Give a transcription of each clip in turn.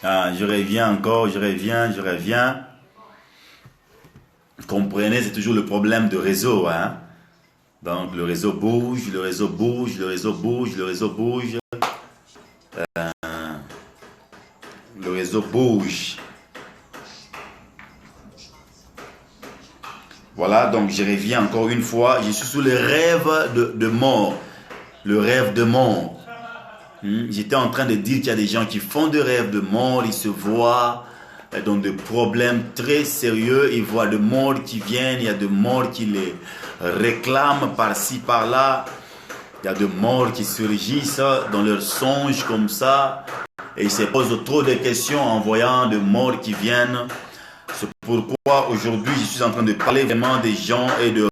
Ah, je reviens encore, je reviens, je reviens. Comprenez, c'est toujours le problème de réseau, hein. Donc le réseau bouge, le réseau bouge, le réseau bouge, le réseau bouge, le réseau bouge. Voilà, donc je reviens encore une fois. Je suis sous le rêve de mort. Le rêve de mort. J'étais en train de dire qu'il y a des gens qui font des rêves de mort, ils se voient dans des problèmes très sérieux, ils voient des morts qui viennent, il y a des morts qui les réclament par-ci, par-là, il y a des morts qui surgissent dans leurs songes comme ça, et ils se posent trop de questions en voyant des morts qui viennent. C'est pourquoi aujourd'hui je suis en train de parler vraiment des gens et de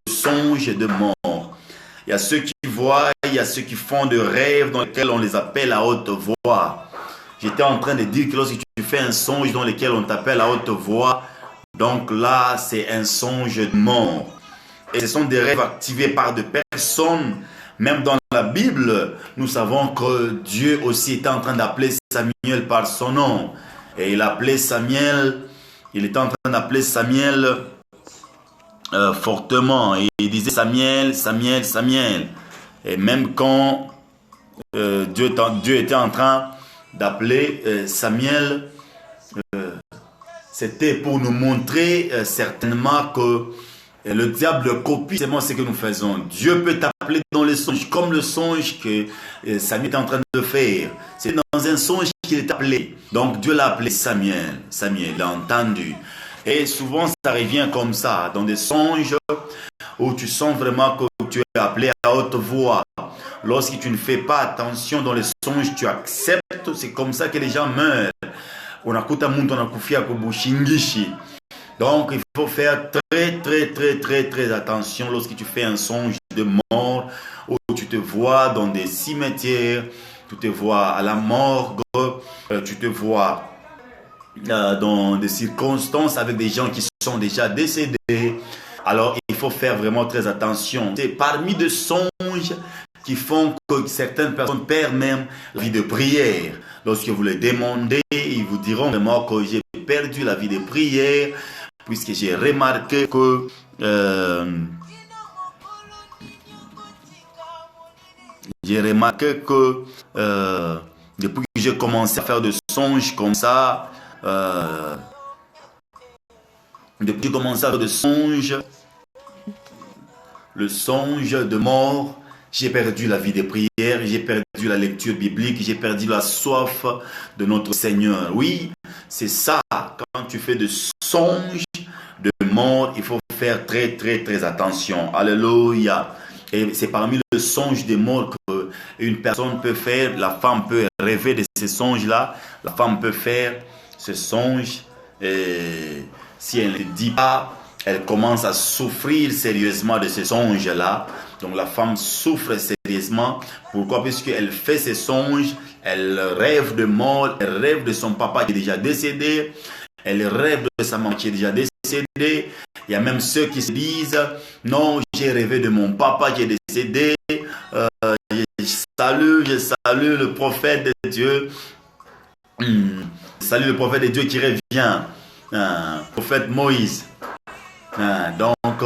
songes et de morts. Il y a ceux qui voient, il y a ceux qui font de rêves dans lesquels on les appelle à haute voix. J'étais en train de dire que lorsque tu fais un songe dans lequel on t'appelle à haute voix, donc là c'est un songe de mort. Et ce sont des rêves activés par des personnes. Même dans la Bible, nous savons que Dieu aussi était en train d'appeler Samuel par son nom. Et il appelait Samuel, il était en train d'appeler Samuel fortement. Et il disait Samuel, Samuel, Samuel. Et même quand Dieu était en train d'appeler Samuel, c'était pour nous montrer certainement que le diable copie seulement ce que nous faisons. Dieu peut t'appeler dans les songes, comme le songe que Samuel est en train de faire. C'est dans un songe qu'il est appelé. Donc Dieu l'a appelé Samuel. Samuel l'a entendu. Et souvent ça revient comme ça, dans des songes où tu sens vraiment que tu es appelé à haute voix. Lorsque tu ne fais pas attention dans les songes, tu acceptes, c'est comme ça que les gens meurent. Donc il faut faire très attention lorsque tu fais un songe de mort, où tu te vois dans des cimetières, tu te vois à la morgue, tu te vois dans des circonstances avec des gens qui sont déjà décédés. Alors il faut faire vraiment très attention. C'est parmi des songes qui font que certaines personnes perdent même la vie de prière. Lorsque vous les demandez, ils vous diront vraiment que j'ai perdu la vie de prière, puisque j'ai remarqué que depuis que j'ai commencé à faire des songes comme ça, depuis que j'ai commencé à faire des songes, le songe de mort, j'ai perdu la vie de prière, j'ai perdu la lecture biblique, j'ai perdu la soif de notre Seigneur. Oui, c'est ça. Quand tu fais des songes de mort, il faut faire très attention. Alléluia. Et c'est parmi les songes de mort qu'une personne peut faire. La femme peut rêver de ces songes-là. La femme peut faire ce songe. Et si elle ne dit pas, elle commence à souffrir sérieusement de ces songes-là. Donc la femme souffre sérieusement. Pourquoi? Puisqu'elle fait ces songes, elle rêve de mort, elle rêve de son papa qui est déjà décédé, elle rêve de sa maman qui est déjà décédée. Il y a même ceux qui se disent, non, j'ai rêvé de mon papa qui est décédé. Je salue le prophète de Dieu. Salut le prophète de Dieu qui revient. Prophète Moïse. Donc,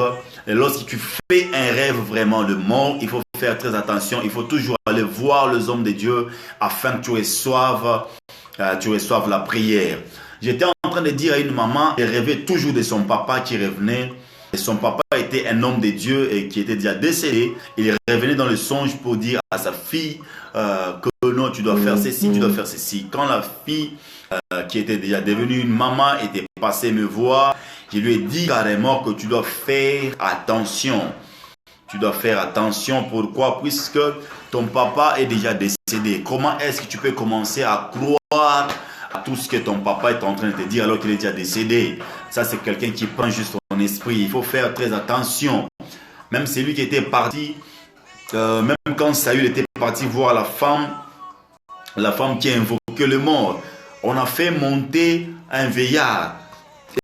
lorsque tu fais un rêve vraiment de mort, il faut faire très attention. Il faut toujours aller voir les hommes de Dieu afin que tu reçoives la prière. J'étais en train de dire à une maman, elle rêvait toujours de son papa qui revenait. Et son papa était un homme de Dieu et qui était déjà décédé. Il revenait dans le songe pour dire à sa fille que non, tu dois faire ceci, tu dois faire ceci. Quand la fille qui était déjà devenue une maman était passée me voir, je lui ai dit carrément que tu dois faire attention. Tu dois faire attention. Pourquoi? Puisque ton papa est déjà décédé. Comment est-ce que tu peux commencer à croire à tout ce que ton papa est en train de te dire alors qu'il est déjà décédé? Ça, c'est quelqu'un qui prend juste ton esprit. Il faut faire très attention. Même celui qui était parti, même quand Saül était parti voir la femme qui a invoqué le mort, on a fait monter un vieillard.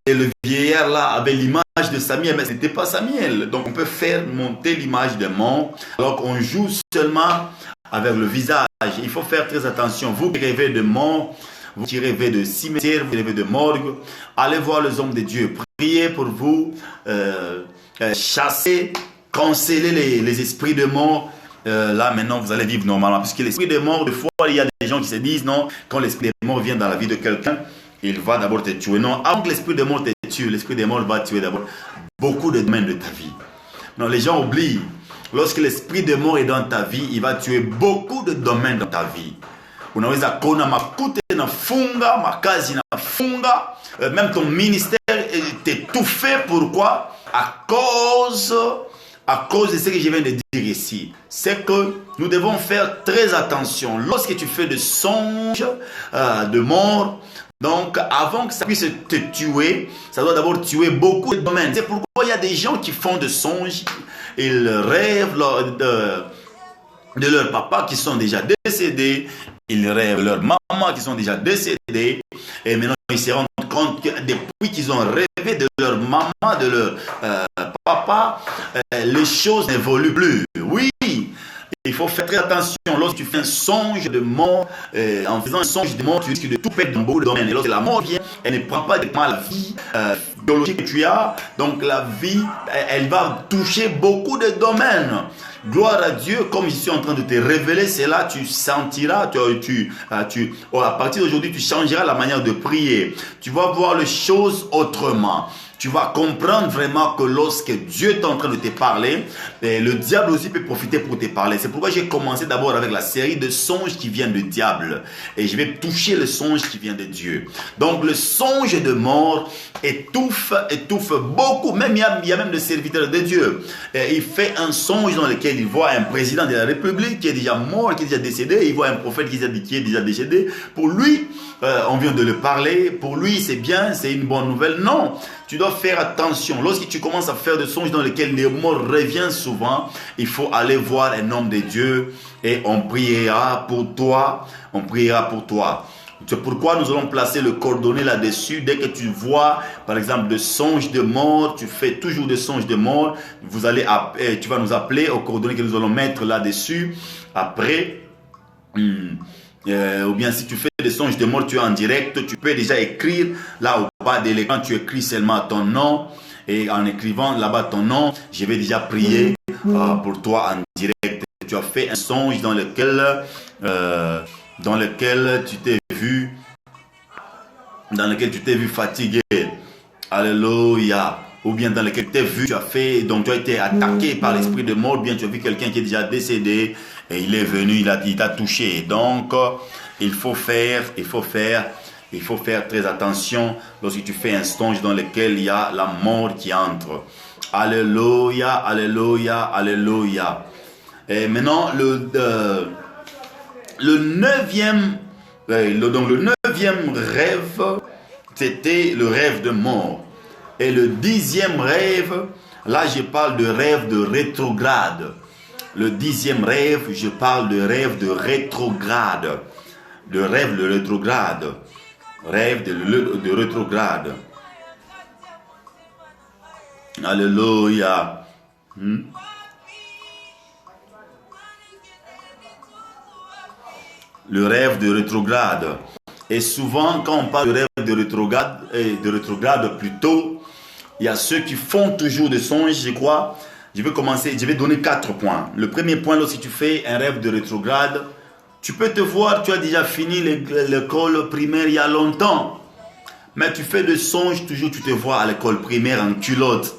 Et le vieillard là avait l'image de Samuel, mais ce n'était pas Samuel. Donc on peut faire monter l'image de mort alors qu'on joue seulement avec le visage. Il faut faire très attention. Vous qui rêvez de mort, vous qui rêvez de cimetière, vous qui rêvez de morgue, allez voir les hommes de Dieu. Priez pour vous, chasser, canceller les esprits de mort. Là maintenant vous allez vivre normalement, puisque l'esprit de mort, des fois il y a des gens qui se disent non, quand l'esprit de mort vient dans la vie de quelqu'un, il va d'abord te tuer. Non, avant que l'esprit de mort te tue, l'esprit de mort va tuer d'abord beaucoup de domaines de ta vie. Non, les gens oublient, lorsque l'esprit de mort est dans ta vie, il va tuer beaucoup de domaines dans ta vie. Unaweza kona makute na funga, makazi na funga, même ton ministère est étouffé. Pourquoi? À cause de ce que je viens de dire ici. C'est que nous devons faire très attention. Lorsque tu fais des songes de mort, donc avant que ça puisse te tuer, ça doit d'abord tuer beaucoup de domaines. C'est pourquoi il y a des gens qui font des songes, ils rêvent de leurs papas qui sont déjà décédés, ils rêvent de leurs mamans qui sont déjà décédées, et maintenant ils se rendent compte que depuis qu'ils ont rêvé de leur maman, de leur papa, les choses n'évoluent plus. Oui, il faut faire très attention. Lorsque tu fais un songe de mort, en faisant un songe de mort, tu risques de tout perdre dans beaucoup de domaines. Et lorsque la mort vient, elle ne prend pas directement la vie biologique que tu as. Donc la vie, elle va toucher beaucoup de domaines. Gloire à Dieu, comme je suis en train de te révéler, c'est là tu sentiras, à partir d'aujourd'hui, tu changeras la manière de prier. Tu vas voir les choses autrement. Tu vas comprendre vraiment que lorsque Dieu est en train de te parler, le diable aussi peut profiter pour te parler. C'est pourquoi j'ai commencé d'abord avec la série de songes qui viennent du diable. Et je vais toucher le songe qui vient de Dieu. Donc le songe de mort étouffe beaucoup. Même il y a même des serviteurs de Dieu. Il fait un songe dans lequel il voit un président de la République qui est déjà mort, qui est déjà décédé. Il voit un prophète qui est déjà décédé. Pour lui, on vient de le parler. Pour lui, c'est bien, c'est une bonne nouvelle. Non, tu dois faire attention. Lorsque tu commences à faire des songes dans lesquels les morts reviennent souvent, il faut aller voir un homme de Dieu et on priera pour toi. On priera pour toi. C'est pourquoi nous allons placer le coordonnées là-dessus. Dès que tu vois, par exemple, des songes de mort, tu fais toujours des songes de mort, tu vas nous appeler aux coordonnées que nous allons mettre là-dessus. Après, ou bien si tu fais des songes de mort, tu es en direct, tu peux déjà écrire là au bas de l'écran, tu écris seulement ton nom. Et en écrivant là-bas ton nom, je vais déjà prier pour toi en direct. Tu as fait un songe dans lequel tu t'es vu fatigué. Alléluia. Ou bien dans lequel tu as été attaqué par l'esprit de mort, ou bien tu as vu quelqu'un qui est déjà décédé et il est venu, il t'a touché. Donc il faut faire très attention lorsque tu fais un songe dans lequel il y a la mort qui entre. Alléluia, alléluia, alléluia. Et maintenant le neuvième rêve, c'était le rêve de mort. Et le 10e rêve, là je parle de rêve de rétrograde. Le 10e rêve, je parle de rêve de rétrograde. De rêve de rétrograde. Rêve de rétrograde. Alléluia. Le rêve de rétrograde. Et souvent, quand on parle de rêve de rétrograde plutôt, il y a ceux qui font toujours des songes, je crois. Je vais donner 4 points. Le premier point, lorsque tu fais un rêve de rétrograde, tu peux te voir, tu as déjà fini l'école primaire il y a longtemps. Mais tu fais des songes, toujours tu te vois à l'école primaire en culotte.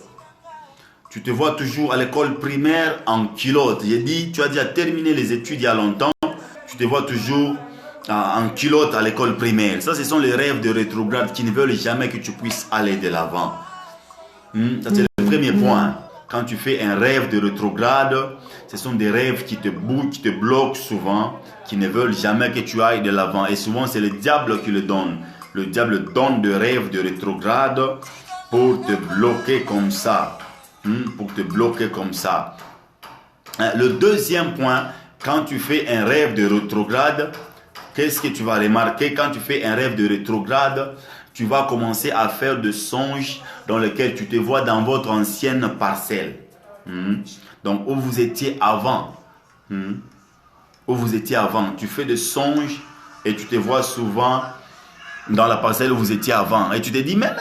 Tu te vois toujours à l'école primaire en culotte. J'ai dit, tu as déjà terminé les études il y a longtemps. Tu te vois toujours en culotte à l'école primaire. Ça, ce sont les rêves de rétrograde qui ne veulent jamais que tu puisses aller de l'avant. Ça, c'est le premier point. Quand tu fais un rêve de rétrograde, ce sont des rêves qui te bouillent, qui te bloquent souvent, qui ne veulent jamais que tu ailles de l'avant. Et souvent, c'est le diable qui le donne. Le diable donne des rêves de rétrograde pour te bloquer comme ça. Pour te bloquer comme ça. Le deuxième point, quand tu fais un rêve de rétrograde, qu'est-ce que tu vas remarquer? Quand tu fais un rêve de rétrograde, tu vas commencer à faire des songes dans lesquels tu te vois dans votre ancienne parcelle. Donc, où vous étiez avant. Où vous étiez avant. Tu fais des songes et tu te vois souvent dans la parcelle où vous étiez avant. Et tu te dis, mais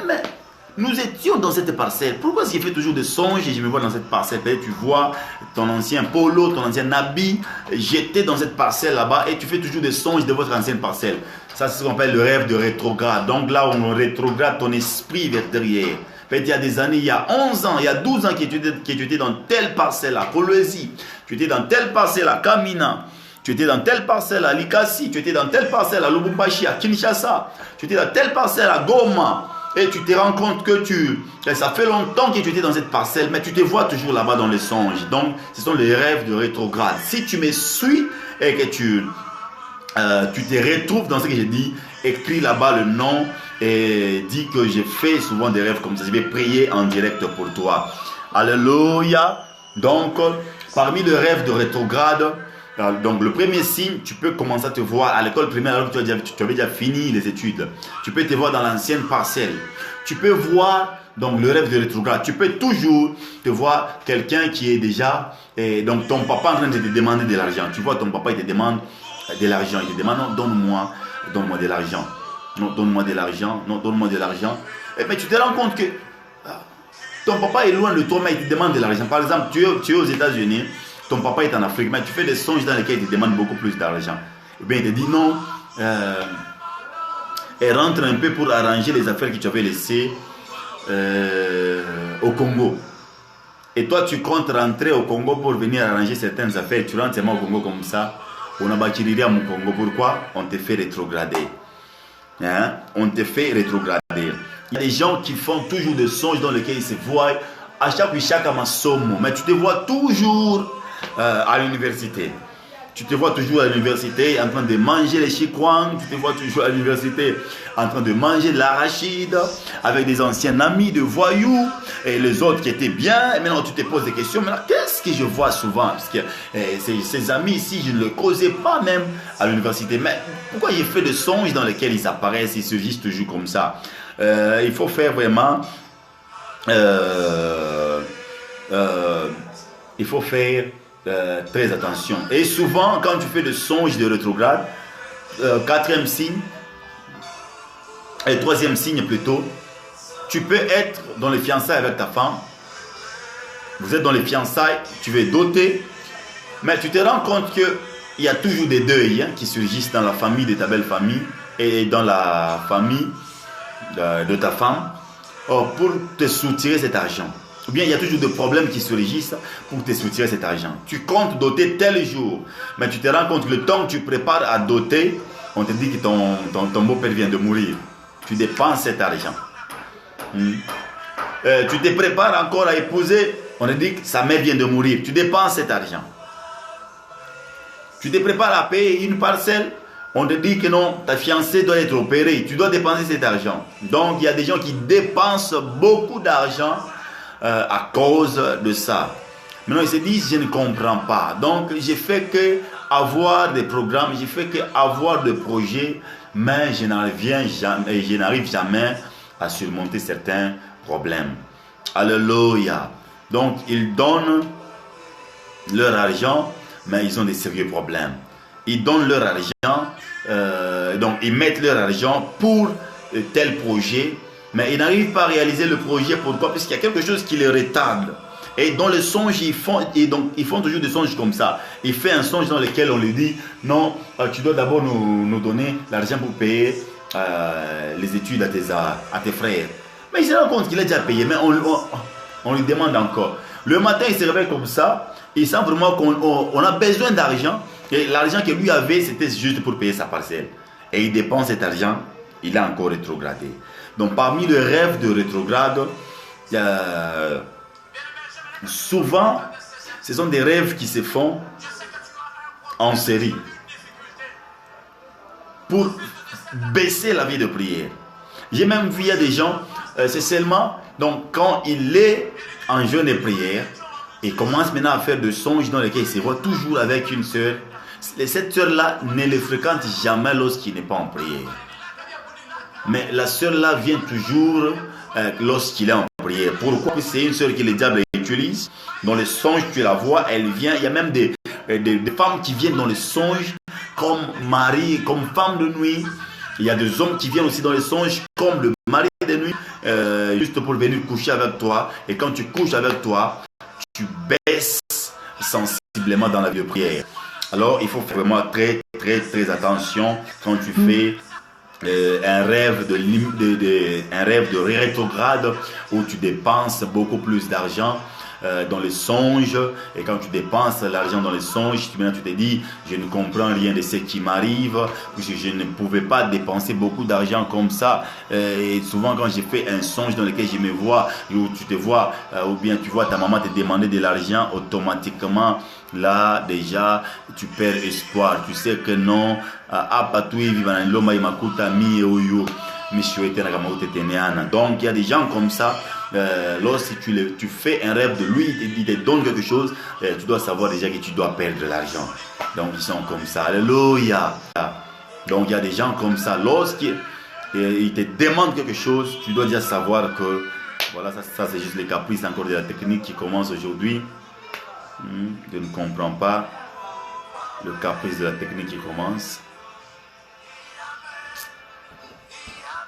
nous étions dans cette parcelle. Pourquoi est-ce qu'il fait toujours des songes et je me vois dans cette parcelle? Et tu vois ton ancien polo, ton ancien habit, j'étais dans cette parcelle là-bas et tu fais toujours des songes de votre ancienne parcelle. Ça, c'est ce qu'on appelle le rêve de rétrograde. Donc là, on rétrograde ton esprit vers derrière. Peut-être il y a des années, il y a 11 ans, il y a 12 ans que tu étais dans telle parcelle à Kolwezi, tu étais dans telle parcelle à Kamina, tu étais dans telle parcelle à Likasi, tu étais dans telle parcelle à Lubumbashi, à Kinshasa, tu étais dans telle parcelle à Goma. Et tu te rends compte que ça fait longtemps que tu étais dans cette parcelle, mais tu te vois toujours là-bas dans les songes. Donc, ce sont les rêves de rétrograde. Si tu me suis et que tu te retrouves dans ce que j'ai dit, écris là-bas le nom et dis que j'ai fait souvent des rêves comme ça. Je vais prier en direct pour toi. Alléluia. Donc, parmi les rêves de rétrograde, donc le premier signe, tu peux commencer à te voir à l'école primaire alors que tu avais déjà fini les études. Tu peux te voir dans l'ancienne parcelle. Tu peux voir donc le rêve de rétrograde. Tu peux toujours te voir quelqu'un qui est déjà donc ton papa en train de te demander de l'argent. Tu vois ton papa il te demande de l'argent. Il te demande non, donne-moi de l'argent. Non, donne-moi de l'argent. Non, donne-moi de l'argent. Mais tu te rends compte que ton papa est loin de toi mais il te demande de l'argent. Par exemple, tu es aux États-Unis. Ton papa est en Afrique, mais tu fais des songes dans lesquels il te demande beaucoup plus d'argent. Et bien, il te dit non, et rentre un peu pour arranger les affaires que tu avais laissées au Congo. Et toi, tu comptes rentrer au Congo pour venir arranger certaines affaires. Tu rentres seulement au Congo comme ça. On a bâti à mon Congo. Pourquoi? On te fait rétrograder. Hein? On te fait rétrograder. Il y a des gens qui font toujours des songes dans lesquels ils se voient à chaque amasomo. Mais tu te vois toujours à l'université. Tu te vois toujours à l'université en train de manger les chikwang. Tu te vois toujours à l'université en train de manger de l'arachide avec des anciens amis de voyous et les autres qui étaient bien. Et maintenant tu te poses des questions. Maintenant qu'est-ce que je vois souvent? Parce que ces amis ici, je ne les causais pas même à l'université. Mais pourquoi j'ai fait des songes dans lesquels ils apparaissent, ils se disent toujours comme ça? Il faut faire vraiment... il faut faire très attention. Et souvent, quand tu fais des songes de rétrograde, quatrième signe, et troisième signe plutôt, tu peux être dans les fiançailles avec ta femme. Vous êtes dans les fiançailles, tu veux doter, mais tu te rends compte qu'il y a toujours des deuils qui surgissent dans la famille de ta belle famille et dans la famille de ta femme pour te soutirer cet argent. Ou bien il y a toujours des problèmes qui surgissent pour te soutirer cet argent. Tu comptes doter tel jour, mais tu te rends compte que le temps que tu prépares à doter, on te dit que ton beau-père vient de mourir. Tu dépenses cet argent. Tu te prépares encore à épouser, on te dit que sa mère vient de mourir. Tu dépenses cet argent. Tu te prépares à payer une parcelle, on te dit que non, ta fiancée doit être opérée. Tu dois dépenser cet argent. Donc il y a des gens qui dépensent beaucoup d'argent à cause de ça. Maintenant ils se disent je ne comprends pas. Donc j'ai fait que avoir des programmes, j'ai fait que avoir des projets, mais je n'arrive jamais à surmonter certains problèmes. Alléluia. Donc ils donnent leur argent, mais ils ont des sérieux problèmes. Ils donnent leur argent, donc ils mettent leur argent pour tel projet, mais ils n'arrivent pas à réaliser le projet. Pourquoi? Parce qu'il y a quelque chose qui les retarde. Et dans le songe, ils font toujours des songes comme ça. Ils font un songe dans lequel on lui dit non, tu dois d'abord nous donner l'argent pour payer les études à tes frères. Mais il se rend compte qu'il a déjà payé, mais on lui demande encore. Le matin, il se réveille comme ça. Il sent vraiment qu'on a besoin d'argent. Et l'argent que lui avait, c'était juste pour payer sa parcelle. Et il dépense cet argent, il a encore rétrogradé. Donc parmi les rêves de rétrograde, souvent, ce sont des rêves qui se font en série pour baisser la vie de prière. J'ai même vu, il y a des gens, c'est seulement donc quand il est en jeûne et prière, il commence maintenant à faire des songes dans lesquels il se voit toujours avec une sœur. Cette sœur-là ne le fréquente jamais lorsqu'il n'est pas en prière. Mais la sœur-là vient toujours lorsqu'il est en prière. Pourquoi? C'est une sœur que le diable utilise. Dans les songes, tu la vois, elle vient. Il y a même des femmes qui viennent dans les songes comme mari, comme femme de nuit. Il y a des hommes qui viennent aussi dans les songes comme le mari de nuit, juste pour venir coucher avec toi. Et quand tu couches avec toi, tu baisses sensiblement dans la vie de prière. Alors, il faut vraiment très attention quand tu fais un rêve de rétrograde où tu dépenses beaucoup plus d'argent dans les songes. Et quand tu dépenses l'argent dans les songes, tu te dis, je ne comprends rien de ce qui m'arrive, puisque je ne pouvais pas dépenser beaucoup d'argent comme ça. Et souvent quand j'ai fait un songe dans lequel je me vois, où tu te vois, ou bien tu vois ta maman te demander de l'argent, automatiquement là déjà tu perds espoir. Tu sais que non, donc il y a des gens comme ça. Lorsque tu fais un rêve de lui, il te donne quelque chose, tu dois savoir déjà que tu dois perdre de l'argent. Donc ils sont comme ça. Alléluia. Donc il y a des gens comme ça. Lorsqu'ils te demandent quelque chose, tu dois déjà savoir que voilà, ça c'est juste les caprices encore de la technique qui commence aujourd'hui. Je ne comprends pas le caprice de la technique qui commence.